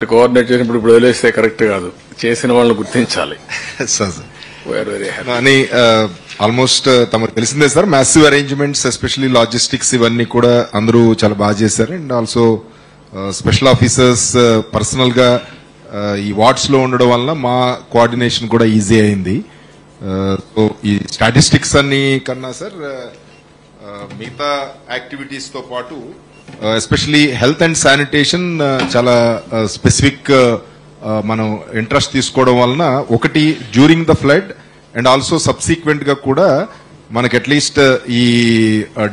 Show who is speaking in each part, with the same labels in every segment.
Speaker 1: Coordinate చేసినప్పుడు ఇప్పుడు వదిలేస్తే కరెక్ట్ కాదు, చేసిన వాళ్ళని గుర్తించాలి.
Speaker 2: అని ఆల్మోస్ట్ తమకు తెలిసిందే sir, massive arrangements especially logistics ఇవన్నీ కూడా అందరూ చాలా బాగా చేశారు. And also special officers personal గా ఈ వార్డ్స్ లో ఉండడం వల్ల మా కోఆర్డినేషన్ కూడా ఈజీ అయింది. సో ఈ స్టాటిస్టిక్స్ అన్ని కన్నా సార్ మిగతా యాక్టివిటీస్ తో పాటు ఎస్పెషలీ హెల్త్ అండ్ శానిటేషన్ చాలా స్పెసిఫిక్ మనం ఇంట్రెస్ట్ తీసుకోవడం వలన ఒకటి during the flood and also subsequent గా కూడా మనకి అట్లీస్ట్ ఈ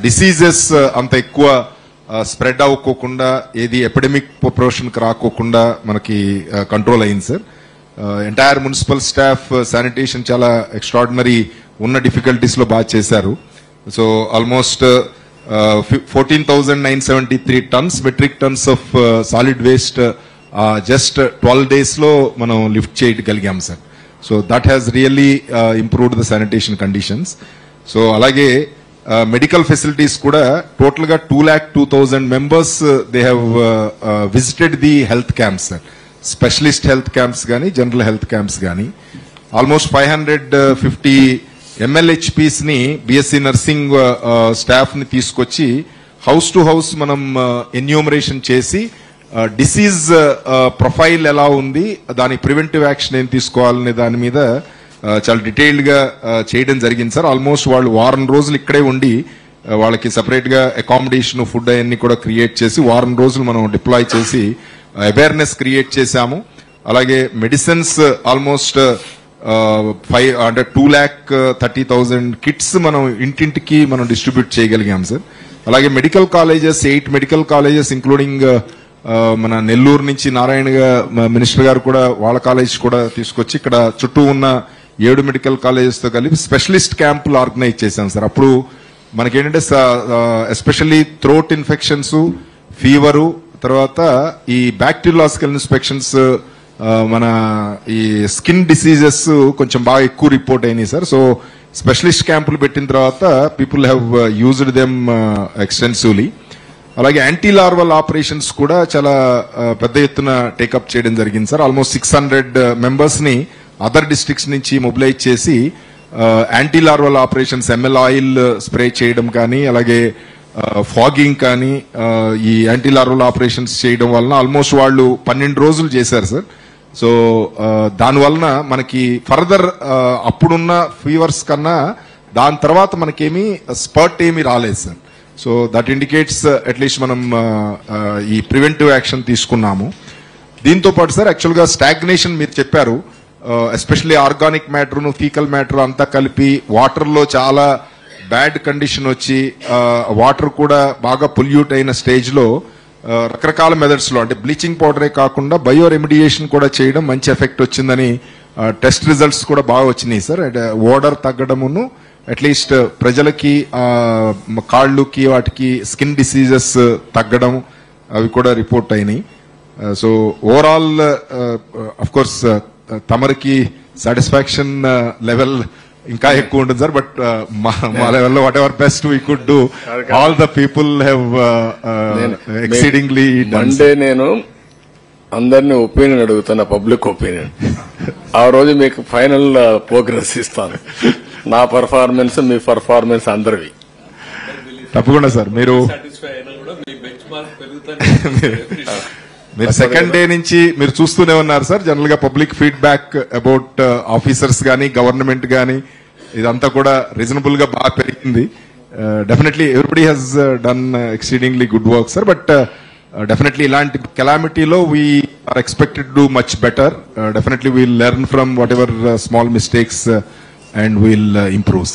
Speaker 2: డిసీజెస్ అంత ఎక్కువ స్ప్రెడ్ అవ్వకోకుండా ఏది ఎపిడమిక్ ప్రొపోర్షన్ కి రాకోకుండా మనకి కంట్రోల్ అయింది sir. Entire municipal staff sanitation చాలా ఎక్స్ట్రాడినరీ ఉన్న డిఫికల్టీస్ లో బాగా చేశారు. So almost 14,973 tons metric tons of solid waste just 12 days లో మనం లిఫ్ట్ చేయగలిగాం sir. So that has really improved the sanitation conditions. So అలాగే మెడికల్ ఫెసిలిటీస్ కూడా టోటల్ గా 2,02,000 members they have visited the health camps sir. Specialist health camps గానీ general health camps గానీ almost 550 MLHPs ని BSc nursing staff ని తీసుకొచ్చి house to house మనం enumeration చేసి డిసీజ్ ప్రొఫైల్ ఎలా ఉంది, దాని ప్రివెంటివ్ యాక్షన్ ఏం తీసుకోవాలనే దాని మీద చాలా డీటెయిల్డ్ గా చేయడం జరిగింది సార్. ఆల్మోస్ట్ వాళ్ళు వారం రోజులు ఇక్కడే ఉండి వాళ్ళకి సెపరేట్ గా అకామిడేషన్ ఫుడ్ అవన్నీ కూడా క్రియేట్ చేసి వారం రోజులు మనం డిప్లాయ్ చేసి అవేర్నెస్ క్రియేట్ చేశాము. అలాగే మెడిసిన్స్ ఆల్మోస్ట్ 2,30,000 కిట్స్ మనం ఇంటింటికి మనం డిస్ట్రిబ్యూట్ చేయగలిగాం సార్. అలాగే medical colleges 8 medical colleges including మన నెల్లూరు నుంచి నారాయణ మినిస్టర్ గారు కూడా వాళ్ళ కాలేజ్ కూడా తీసుకొచ్చి ఇక్కడ చుట్టూ ఉన్న 7 మెడికల్ కాలేజెస్ తో కలిపి స్పెషలిస్ట్ క్యాంపులు ఆర్గనైజ్ చేశాం సార్. అప్పుడు మనకేంటంటే ఎస్పెషల్లీ థ్రోట్ ఇన్ఫెక్షన్స్, ఫీవరు, తర్వాత ఈ బ్యాక్టీరియాలజికల్ ఇన్స్పెక్షన్స్, మన ఈ స్కిన్ డిసీజెస్ కొంచెం బాగా ఎక్కువ రిపోర్ట్ అయినాయి సార్. సో స్పెషలిస్ట్ క్యాంపులు పెట్టిన తర్వాత people have used them extensively. అలాగే యాంటీ లార్వల్ ఆపరేషన్స్ కూడా చాలా పెద్ద ఎత్తున టేకప్ చేయడం జరిగింది సార్. ఆల్మోస్ట్ 600 members ని అదర్ డిస్ట్రిక్ట్స్ నుంచి మొబిలైజ్ చేసి anti larval operations ML oil spray చేయడం కానీ అలాగే ఫాగింగ్ కానీ ఈ యాంటీ లార్వల్ ఆపరేషన్స్ చేయడం వలన ఆల్మోస్ట్ వాళ్ళు 12 రోజులు చేశారు సార్. సో దానివలన మనకి ఫర్దర్ అప్పుడున్న ఫీవర్స్ కన్నా దాని తర్వాత మనకేమీ స్పర్ట్ ఏమీ రాలేదు sir. So that indicates at least మనం ఈ ప్రివెంటివ్ యాక్షన్ తీసుకున్నాము. దీంతో పాటు సార్ యాక్చువల్ గా స్టాగ్నేషన్ మీరు చెప్పారు, especially organic matter faecal matter అంతా కలిపి వాటర్ లో చాలా బ్యాడ్ కండిషన్ వచ్చి వాటర్ కూడా బాగా పొల్యూట్ అయిన స్టేజ్ లో రకరకాల మెథడ్స్ లో అంటే బ్లీచింగ్ పౌడరే కాకుండా బయో రెమిడియేషన్ కూడా చేయడం మంచి ఎఫెక్ట్ వచ్చిందని టెస్ట్ రిజల్ట్స్ కూడా బాగా వచ్చినాయి సార్. ఓడర్ తగ్గడమును అట్లీస్ట్ ప్రజలకి కాళ్ళుకి వాటికి స్కిన్ డిసీజెస్ తగ్గడం అవి కూడా రిపోర్ట్ అయినాయి. సో ఓవరాల్ అఫ్ కోర్స్ తమరికి సాటిస్ఫాక్షన్ లెవెల్ ఇంకా ఎక్కువ ఉంటుంది సార్. బట్ మా లెవెల్లో what ever best we could do, all the people have exceedingly done.
Speaker 1: అంటే నేను అందరినీ ఒపీనియన్ అడుగుతున్నా, పబ్లిక్ ఒపీనియన్. ఆ రోజు మీకు ఫైనల్ ప్రోగ్రెస్ ఇస్తాను. నా పర్ఫార్మెన్స్ మీ పర్ఫార్మెన్స్ అందరివి
Speaker 2: తప్పకుండా సార్. మీరు సెకండ్ డే నుంచి మీరు చూస్తూనే ఉన్నారు సార్. జనరల్ గా పబ్లిక్ ఫీడ్బ్యాక్ అబౌట్ ఆఫీసర్స్ గానీ గవర్నమెంట్ గానీ ఇదంతా కూడా రీజనబుల్ గా బాగా పెరిగింది. Definitely everybody has done exceedingly good work sir. But definitely ఇలాంటి కెలామిటీలో we are expected to much better. Definitely we'll learn from whatever small mistakes and we'll improve.